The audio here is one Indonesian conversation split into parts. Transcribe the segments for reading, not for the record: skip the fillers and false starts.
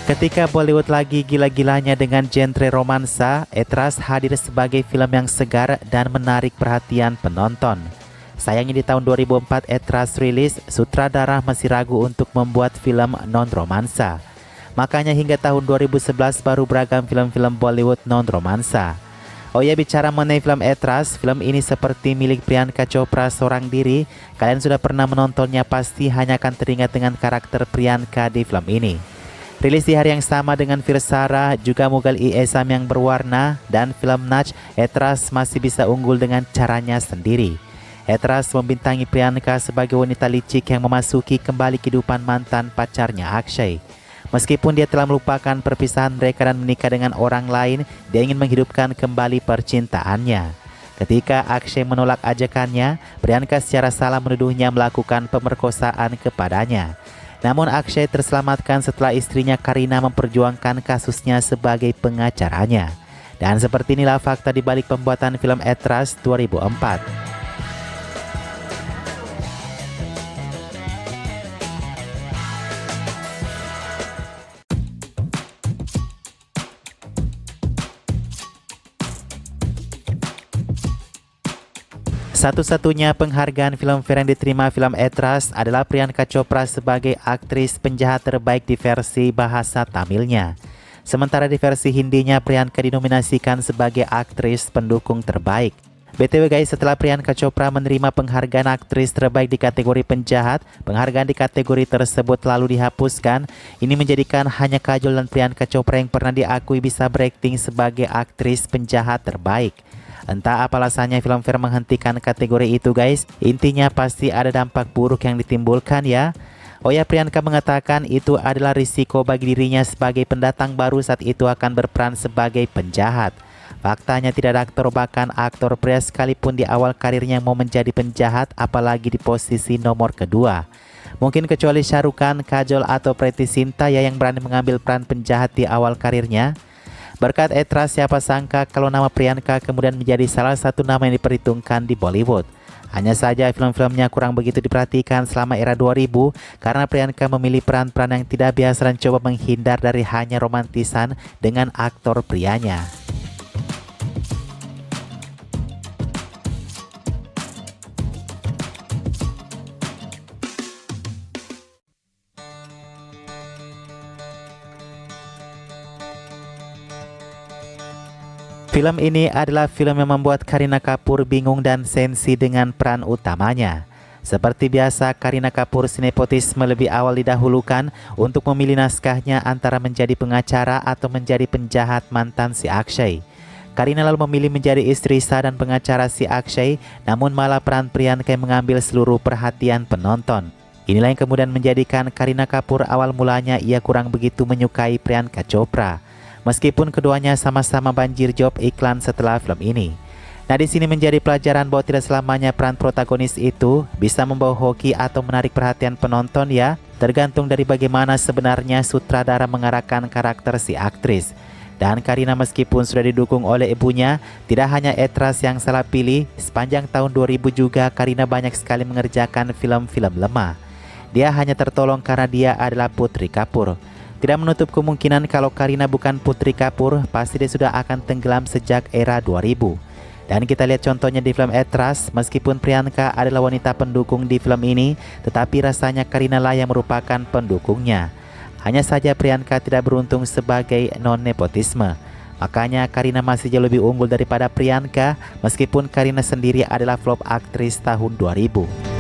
Ketika Bollywood lagi gila-gilanya dengan genre romansa, Ethras hadir sebagai film yang segar dan menarik perhatian penonton. Sayangnya di tahun 2004 Ethras rilis, sutradara masih ragu untuk membuat film non-romansa. Makanya hingga tahun 2011 baru beragam film-film Bollywood non-romansa. Oh ya, bicara mengenai film Ethras, film ini seperti milik Priyanka Chopra seorang diri. Kalian sudah pernah menontonnya pasti hanya akan teringat dengan karakter Priyanka di film ini. Rilis di hari yang sama dengan Virsara, juga Mughal-e-Azam yang berwarna, dan film Nach, Ethras masih bisa unggul dengan caranya sendiri. Ethras membintangi Priyanka sebagai wanita licik yang memasuki kembali kehidupan mantan pacarnya Akshay. Meskipun dia telah melupakan perpisahan mereka dan menikah dengan orang lain, dia ingin menghidupkan kembali percintaannya. Ketika Akshay menolak ajakannya, Priyanka secara salah menuduhnya melakukan pemerkosaan kepadanya. Namun Akshay terselamatkan setelah istrinya Kareena memperjuangkan kasusnya sebagai pengacaranya. Dan seperti inilah fakta di balik pembuatan film Ethras 2004. Satu-satunya penghargaan filmfare yang diterima film Ethras adalah Priyanka Chopra sebagai aktris penjahat terbaik di versi bahasa Tamilnya. Sementara di versi Hindinya, Priyanka dinominasikan sebagai aktris pendukung terbaik. BTW guys, setelah Priyanka Chopra menerima penghargaan aktris terbaik di kategori penjahat, penghargaan di kategori tersebut lalu dihapuskan. Ini menjadikan hanya Kajol dan Priyanka Chopra yang pernah diakui bisa berakting sebagai aktris penjahat terbaik. Entah apa alasannya filmfare menghentikan kategori itu guys. Intinya pasti ada dampak buruk yang ditimbulkan ya. Oh ya, Priyanka mengatakan itu adalah risiko bagi dirinya sebagai pendatang baru saat itu akan berperan sebagai penjahat. Faktanya tidak ada aktor, bahkan aktor pria sekalipun di awal karirnya mau menjadi penjahat, apalagi di posisi nomor kedua. Mungkin kecuali Shah Rukh Khan, Kajol atau Preity Zinta ya yang berani mengambil peran penjahat di awal karirnya. Berkat Ethras, siapa sangka kalau nama Priyanka kemudian menjadi salah satu nama yang diperhitungkan di Bollywood. Hanya saja film-filmnya kurang begitu diperhatikan selama era 2000 karena Priyanka memilih peran-peran yang tidak biasa dan coba menghindar dari hanya romantisan dengan aktor prianya. Film ini adalah film yang membuat Kareena Kapoor bingung dan sensi dengan peran utamanya. Seperti biasa, Kareena Kapoor si nepotisme lebih awal didahulukan untuk memilih naskahnya antara menjadi pengacara atau menjadi penjahat mantan si Akshay. Kareena lalu memilih menjadi istri sah dan pengacara si Akshay, namun malah peran Priyanka yang mengambil seluruh perhatian penonton. Inilah yang kemudian menjadikan Kareena Kapoor awal mulanya ia kurang begitu menyukai Priyanka Chopra. Meskipun keduanya sama-sama banjir job iklan setelah film ini. Nah, di sini menjadi pelajaran bahwa tidak selamanya peran protagonis itu bisa membawa hoki atau menarik perhatian penonton ya. Tergantung dari bagaimana sebenarnya sutradara mengarahkan karakter si aktris. Dan Kareena meskipun sudah didukung oleh ibunya, tidak hanya Ethras yang salah pilih. Sepanjang tahun 2000 juga Kareena banyak sekali mengerjakan film-film lemah. Dia hanya tertolong karena dia adalah Putri Kapoor. Tidak menutup kemungkinan kalau Kareena bukan Putri Kapoor, pasti dia sudah akan tenggelam sejak era 2000. Dan kita lihat contohnya di film Ethras, meskipun Priyanka adalah wanita pendukung di film ini, tetapi rasanya Kareena lah yang merupakan pendukungnya. Hanya saja Priyanka tidak beruntung sebagai non-nepotisme. Makanya Kareena masih jauh lebih unggul daripada Priyanka, meskipun Kareena sendiri adalah flop aktris tahun 2000.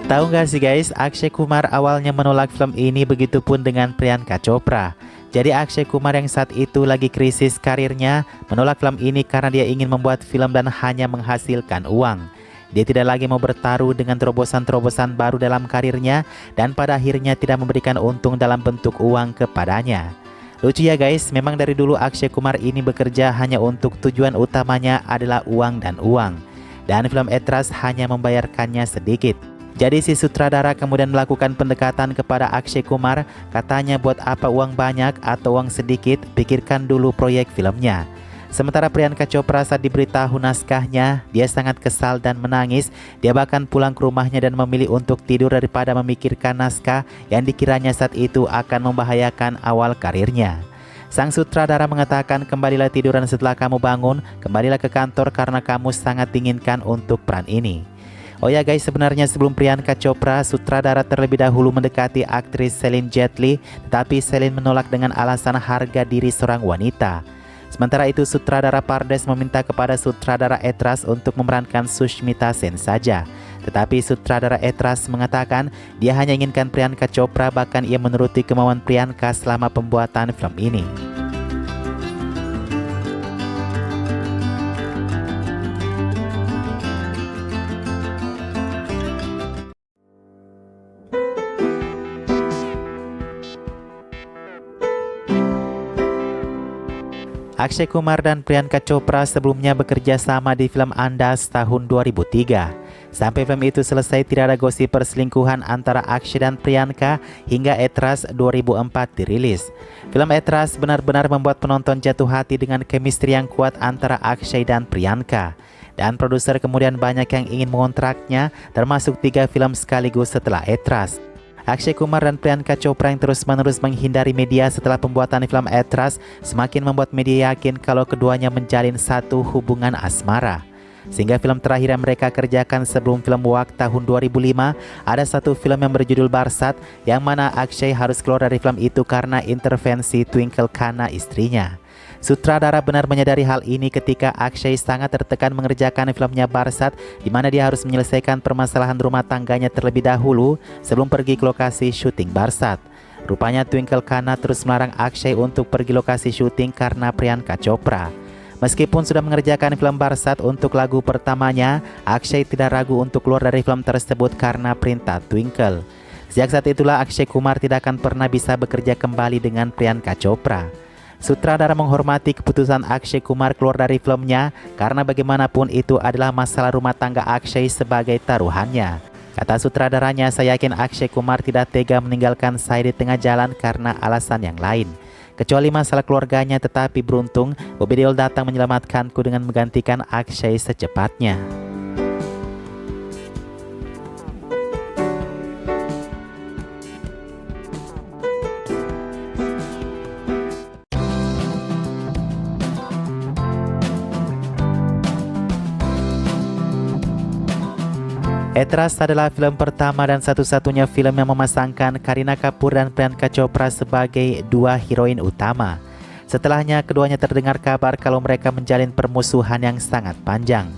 Tahu nggak sih guys, Akshay Kumar awalnya menolak film ini, begitupun dengan Priyanka Chopra. Jadi Akshay Kumar yang saat itu lagi krisis karirnya menolak film ini karena dia ingin membuat film dan hanya menghasilkan uang. Dia tidak lagi mau bertaruh dengan terobosan-terobosan baru dalam karirnya dan pada akhirnya tidak memberikan untung dalam bentuk uang kepadanya. Lucu ya guys, memang dari dulu Akshay Kumar ini bekerja hanya untuk tujuan utamanya adalah uang dan uang. Dan film Ethras hanya membayarkannya sedikit. Jadi si sutradara kemudian melakukan pendekatan kepada Akshay Kumar, katanya buat apa uang banyak atau uang sedikit, pikirkan dulu proyek filmnya. Sementara Priyanka Chopra saat diberitahu naskahnya, dia sangat kesal dan menangis. Dia bahkan pulang ke rumahnya dan memilih untuk tidur daripada memikirkan naskah yang dikiranya saat itu akan membahayakan awal karirnya. Sang sutradara mengatakan, kembalilah tiduran setelah kamu bangun, kembalilah ke kantor karena kamu sangat diinginkan untuk peran ini. Oh ya guys, sebenarnya sebelum Priyanka Chopra, sutradara terlebih dahulu mendekati aktris Celine Jetli, tetapi Celine menolak dengan alasan harga diri seorang wanita. Sementara itu sutradara Pardes meminta kepada sutradara Etras untuk memerankan Sushmita Sen saja. Tetapi sutradara Etras mengatakan dia hanya inginkan Priyanka Chopra, bahkan ia menuruti kemauan Priyanka selama pembuatan film ini. Akshay Kumar dan Priyanka Chopra sebelumnya bekerja sama di film Andas tahun 2003. Sampai film itu selesai tidak ada gosip perselingkuhan antara Akshay dan Priyanka hingga Etras 2004 dirilis. Film Etras benar-benar membuat penonton jatuh hati dengan chemistry yang kuat antara Akshay dan Priyanka. Dan produser kemudian banyak yang ingin mengontraknya, termasuk 3 film sekaligus setelah Etras. Akshay Kumar dan Priyanka Chopra yang terus-menerus menghindari media setelah pembuatan film Etras semakin membuat media yakin kalau keduanya menjalin satu hubungan asmara. Sehingga film terakhir yang mereka kerjakan sebelum film Wak tahun 2005, ada satu film yang berjudul Barsat, yang mana Akshay harus keluar dari film itu karena intervensi Twinkle Khanna, istrinya. Sutradara benar menyadari hal ini ketika Akshay sangat tertekan mengerjakan filmnya Barsat, di mana dia harus menyelesaikan permasalahan rumah tangganya terlebih dahulu sebelum pergi ke lokasi syuting Barsat. Rupanya Twinkle Khanna terus melarang Akshay untuk pergi lokasi syuting karena Priyanka Chopra. Meskipun sudah mengerjakan film Barsat untuk lagu pertamanya, Akshay tidak ragu untuk keluar dari film tersebut karena perintah Twinkle. Sejak saat itulah Akshay Kumar tidak akan pernah bisa bekerja kembali dengan Priyanka Chopra. Sutradara menghormati keputusan Akshay Kumar keluar dari filmnya karena bagaimanapun itu adalah masalah rumah tangga Akshay sebagai taruhannya. Kata sutradaranya, saya yakin Akshay Kumar tidak tega meninggalkan saya di tengah jalan karena alasan yang lain. Kecuali masalah keluarganya, tetapi beruntung Bobby Deol datang menyelamatkanku dengan menggantikan Akshay secepatnya. Etras adalah film pertama dan satu-satunya film yang memasangkan Kareena Kapoor dan Priyanka Chopra sebagai 2 heroin utama. Setelahnya, keduanya terdengar kabar kalau mereka menjalin permusuhan yang sangat panjang.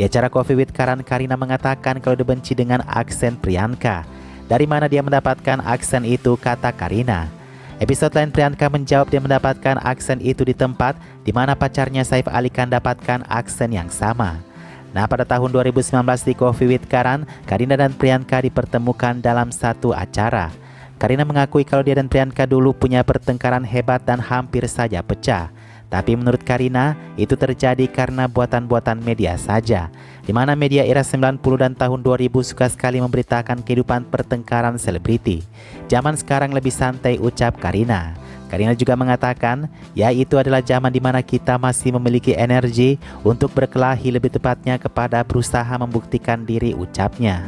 Di acara Coffee with Karan, Kareena mengatakan kalau dibenci dengan aksen Priyanka. Dari mana dia mendapatkan aksen itu, kata Kareena. Episode lain, Priyanka menjawab dia mendapatkan aksen itu di tempat di mana pacarnya Saif Ali Khan dapatkan aksen yang sama. Nah, pada tahun 2019 di Coffee with Karan, Kareena dan Priyanka dipertemukan dalam satu acara. Kareena mengakui kalau dia dan Priyanka dulu punya pertengkaran hebat dan hampir saja pecah. Tapi menurut Kareena, itu terjadi karena buatan-buatan media saja, di mana media era 90 dan tahun 2000 suka sekali memberitakan kehidupan pertengkaran selebriti. Zaman sekarang lebih santai, ucap Kareena. Kareena juga mengatakan, ya itu adalah zaman di mana kita masih memiliki energi untuk berkelahi, lebih tepatnya kepada berusaha membuktikan diri, ucapnya.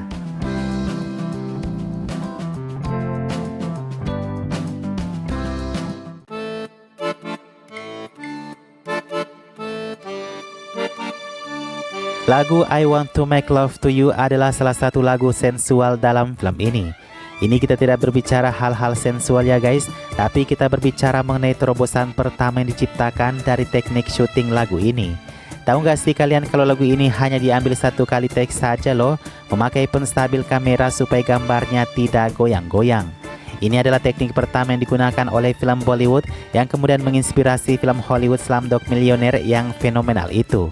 Lagu I Want to Make Love to You adalah salah satu lagu sensual dalam film ini. Ini kita tidak berbicara hal-hal sensual ya guys, tapi kita berbicara mengenai terobosan pertama yang diciptakan dari teknik syuting lagu ini. Tahu gak sih kalian kalau lagu ini hanya diambil 1 kali take saja loh, memakai penstabil kamera supaya gambarnya tidak goyang-goyang. Ini adalah teknik pertama yang digunakan oleh film Bollywood yang kemudian menginspirasi film Hollywood Slumdog Millionaire yang fenomenal itu.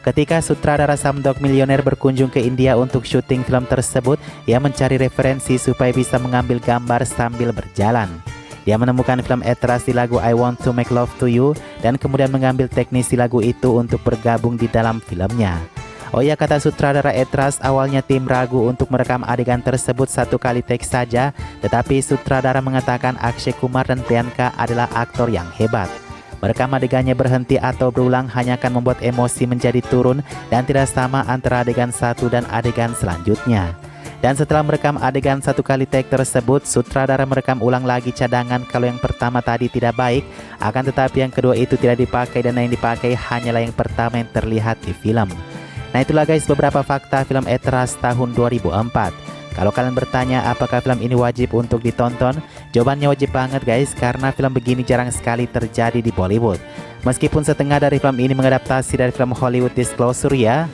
Ketika sutradara Slumdog Millionaire berkunjung ke India untuk syuting film tersebut, ia mencari referensi supaya bisa mengambil gambar sambil berjalan. Dia menemukan film Etras di lagu I Want to Make Love to You dan kemudian mengambil teknisi lagu itu untuk bergabung di dalam filmnya. Oh ya, kata sutradara Etras, awalnya tim ragu untuk merekam adegan tersebut 1 kali take saja, tetapi sutradara mengatakan Akshay Kumar dan Priyanka adalah aktor yang hebat. Merekam adegannya berhenti atau berulang hanya akan membuat emosi menjadi turun dan tidak sama antara adegan satu dan adegan selanjutnya. Dan setelah merekam adegan 1 kali take tersebut, sutradara merekam ulang lagi cadangan kalau yang pertama tadi tidak baik, akan tetapi yang kedua itu tidak dipakai dan yang dipakai hanyalah yang pertama yang terlihat di film. Nah, itulah guys beberapa fakta film Etras tahun 2004. Kalau kalian bertanya apakah film ini wajib untuk ditonton, jawabannya wajib banget guys, karena film begini jarang sekali terjadi di Bollywood. Meskipun setengah dari film ini mengadaptasi dari film Hollywood Disclosure ya.